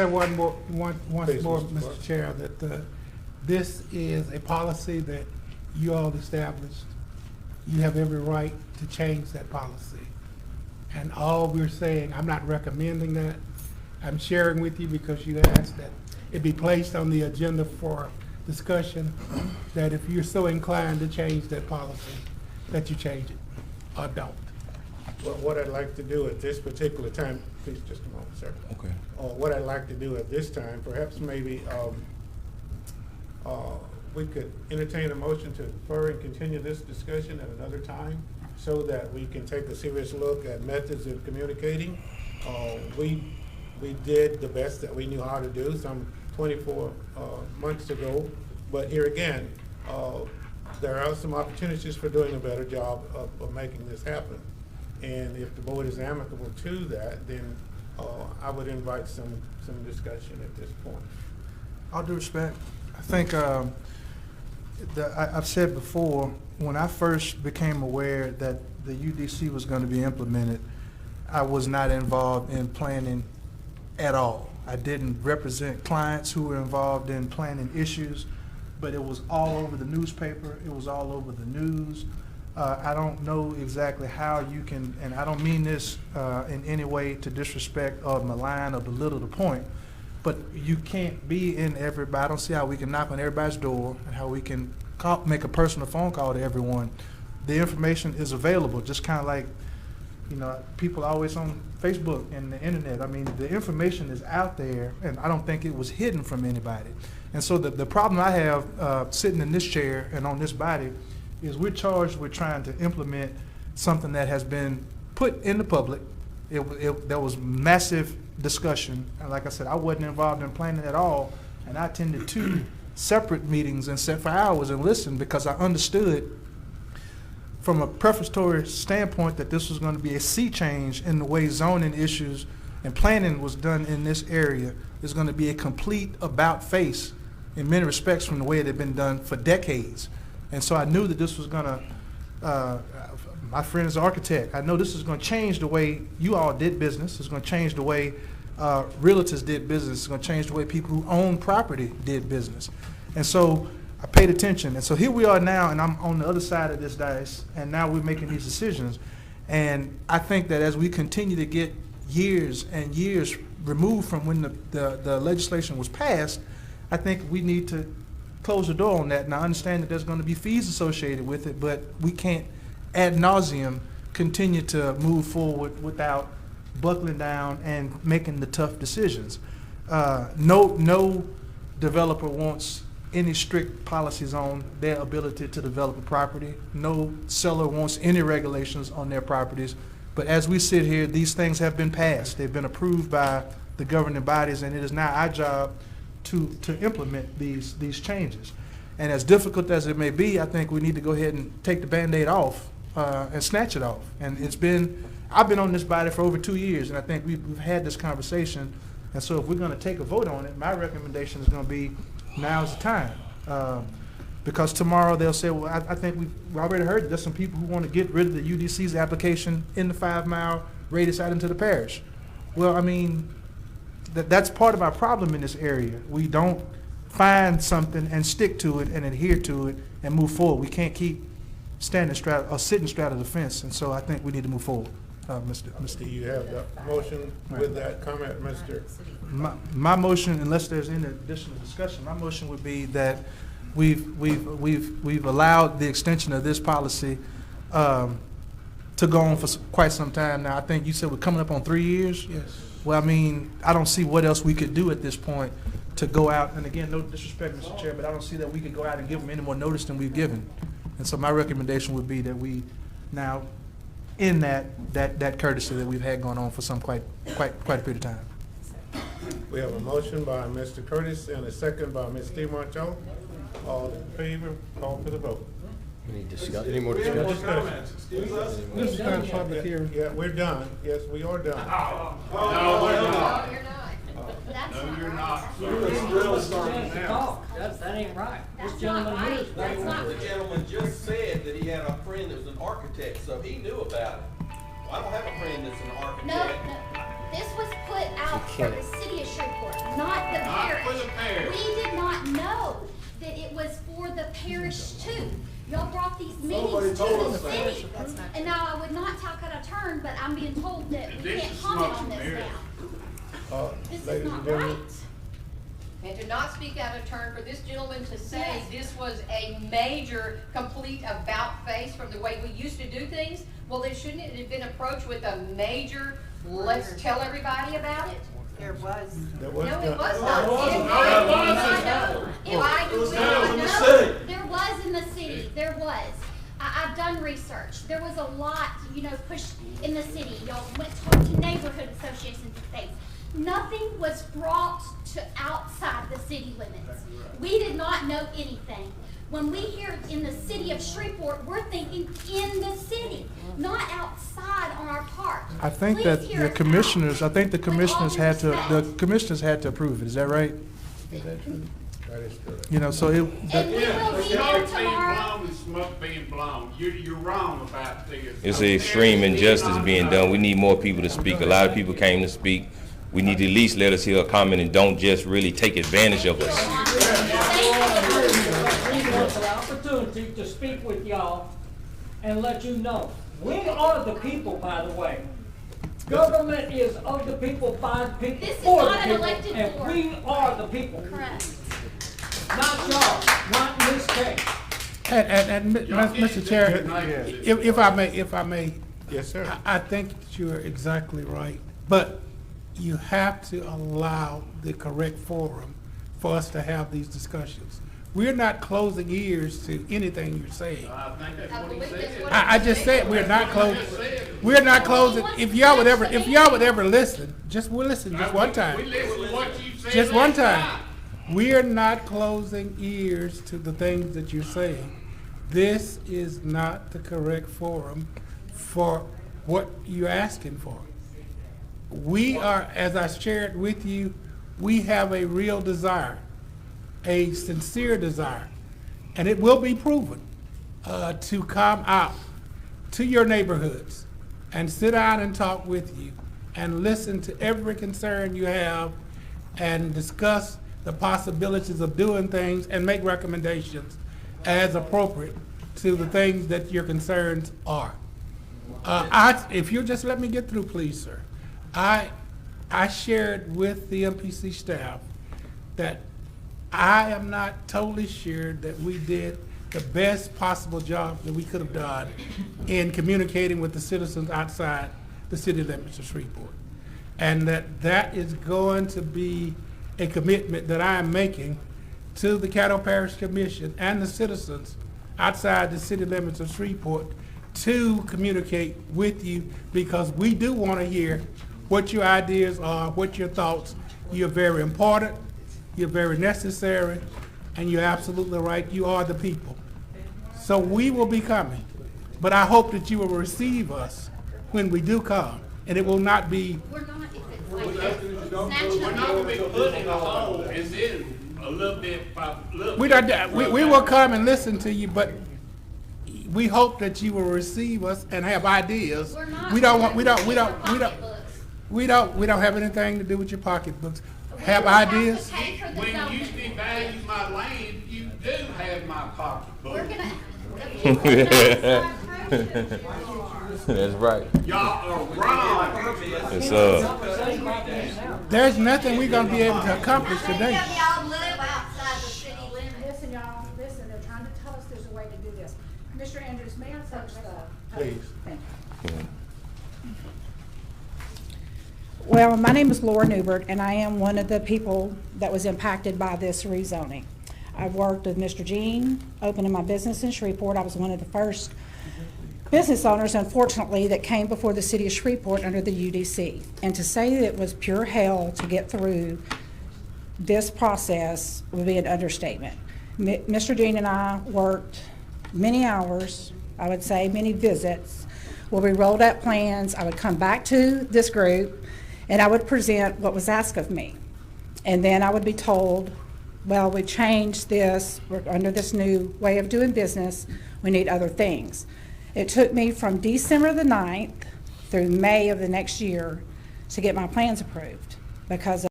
Once more, Please, Mr. Mr. Clark. Chair, that this is a policy that you all established. You have every right to change that policy. And all we're saying, I'm not recommending that. I'm sharing with you because you asked that it be placed on the agenda for discussion, that if you're so inclined to change that policy, that you change it or don't. Well, what I'd like to do at this particular time, please, just a moment, sir. Okay. What I'd like to do at this time, perhaps maybe we could entertain a motion to defer and continue this discussion at another time so that we can take a serious look at methods of communicating. We did the best that we knew how to do some 24 months ago, but here again, there are some opportunities for doing a better job of making this happen. And if the board is amicable to that, then I would invite some discussion at this point. All due respect, I think I've said before, when I first became aware that the UDC was going to be implemented, I was not involved in planning at all. I didn't represent clients who were involved in planning issues, but it was all over the newspaper, it was all over the news. I don't know exactly how you can, and I don't mean this in any way to disrespect or malign or belittle the point, but you can't be in everybody. I don't see how we can knock on everybody's door and how we can make a personal phone call to everyone. The information is available, just kind of like, you know, people always on Facebook and the internet. I mean, the information is out there, and I don't think it was hidden from anybody. And so the problem I have sitting in this chair and on this body is we're charged with trying to implement something that has been put in the public. There was massive discussion, and like I said, I wasn't involved in planning at all, and I attended 2 separate meetings and sat for hours and listened because I understood from a prefatory standpoint that this was going to be a sea change in the way zoning issues and planning was done in this area. Is going to be a complete about face in many respects from the way it had been done for decades. And so I knew that this was going to, my friend is an architect, I know this is going to change the way you all did business. It's going to change the way realtors did business. It's going to change the way people who own property did business. And so I paid attention. And so here we are now, and I'm on the other side of this dice, and now we're making these decisions. And I think that as we continue to get years and years removed from when the legislation was passed, I think we need to close the door on that. And I understand that there's going to be fees associated with it, but we can't ad nauseum continue to move forward without buckling down and making the tough decisions. No developer wants any strict policies on their ability to develop a property. No seller wants any regulations on their properties. But as we sit here, these things have been passed. They've been approved by the governing bodies, and it is now our job to implement these changes. And as difficult as it may be, I think we need to go ahead and take the Band-Aid off and snatch it off. And I've been on this body for over 2 years, and I think we've had this conversation. And so if we're going to take a vote on it, my recommendation is going to be now's the time. Because tomorrow they'll say, well, I think we've already heard that there's some people who want to get rid of the UDC's application in the 5-mile radius out into the parish. Well, I mean, that's part of our problem in this area. We don't find something and stick to it and adhere to it and move forward. We can't keep sitting straddle the fence, and so I think we need to move forward. Do you have the motion with that comment, Mr.? My motion, unless there's any additional discussion, my motion would be that we've allowed the extension of this policy to go on for quite some time now. I think you said we're coming up on 3 years. Yes. Well, I mean, I don't see what else we could do at this point to go out, and again, no disrespect, Mr. Chair, but I don't see that we could go out and give them any more notice than we've given. And so my recommendation would be that we now end that courtesy that we've had going on for some quite a period of time. We have a motion by Mr. Curtis and a second by Ms. DiMarcho. All in favor, call for the vote. Any more discussion? This is not a public hearing. Yeah, we're done. Yes, we are done. No, we're not. You're not. That's No, not you're right. not. That's It's really starting now. That ain't right. That's This gentleman not right. here is very That's not right. The gentleman just said that he had a friend that was an architect, so he knew about it. Well, I don't have a friend that's an No, architect. no. This was put out for the city of Shreveport, not the Not parish. for the parish. We did not know that it was for the parish too. Y'all brought these meetings to the city. And now I would not talk out of turn, but I'm being told that we This can't is comment smoke on and this mirrors. now. This is Ladies and not gentlemen, right. And to not speak out of turn for this gentleman to say Yes. this was a major, complete about-face from the way we used to do things, well, then shouldn't it have been approached with a major, let's tell everybody about it? There was. There was No, not. it was not. wasn't. If No, I it do wasn't. not know, if I do was not not in the know, There was in the city, there was. I've done research. There was a lot, pushed in the city. Y'all went to neighborhood associations and things. Nothing was brought to outside the city limits. We did not know anything. When we hear in the city of Shreveport, we're thinking in the city, not outside on our park. I think Please that hear the us out. commissioners, I think the With all commissioners due had to, the respect. commissioners had to approve it, is that right? Is that true? That is correct. You know, so it, And we will Yeah, be smoke there being tomorrow. blown and smoke being blown. You're wrong about this. It's an extreme injustice being done. We need more people to speak. A lot of people came to speak. We need to at least let us hear a comment and don't just really take advantage of us. We want the opportunity to speak with y'all and let you know, we are the people, by the way. Government is of the people, by the people, This is for the not an people, elected and board. we are the people. Correct. Not y'all, not in this case. And Mr. Chair, if I may, Yes, sir. I think that you're exactly right, but you have to allow the correct forum for us to have these discussions. We're not closing ears to anything you're saying. I think that's I what he believe that's said. what I just said we're not closing, if y'all would ever listen, we'll listen just one We time. listen to what you said. Just one last time. We're not closing ears to the things that you're saying. This is not the correct forum for what you're asking for. We are, as I shared with you, we have a real desire, a sincere desire, and it will be proven, to come out to your neighborhoods and sit down and talk with you and listen to every concern you have and discuss the possibilities of doing things and make recommendations as appropriate to the things that your concerns are. If you'll just let me get through, please, sir. I shared with the MPC staff that I am not totally sure that we did the best possible job that we could have done in communicating with the citizens outside the city limits of Shreveport. And that is going to be a commitment that I am making to the Caddo Parish Commission and the citizens outside the city limits of Shreveport to communicate with you, because we do want to hear what your ideas are, what your thoughts. You're very important, you're very necessary, and you're absolutely right, you are the people. So we will be coming, but I hope that you will receive us when we do come, and it will not be, We're not, if it's like this, snatching We're up not gonna be people. put in a hole and then a little bit by little. we don't, we will come and listen to you, but we hope that you will receive us and have ideas. We're not. We don't want, we don't Pocketbooks. have anything to do with your pocketbooks. We Have will have to ideas? pay for the When you zoning. devalue my land, you do have my pocketbook. We're gonna. we're gonna That's right. Y'all are wrong. It's, There's nothing we're gonna be able to accomplish today. Y'all live outside the city limits. Listen, y'all, listen, they're trying to tell us there's a way to do this. Mr. Andrews, may I first, Please. Thank you. Well, my name is Laura Newbert, and I am one of the people that was impacted by this rezoning. I've worked with Mr. Jean, opening my business in Shreveport. I was one of the first business owners, unfortunately, that came before the city of Shreveport under the UDC. And to say that it was pure hell to get through this process would be an understatement. Mr. Jean and I worked many hours, I would say many visits, where we rolled out plans. I would come back to this group and I would present what was asked of me. And then I would be told, well, we changed this, we're under this new way of doing business, we need other things. It took me from December the 9th through May of the next year to get my plans approved because of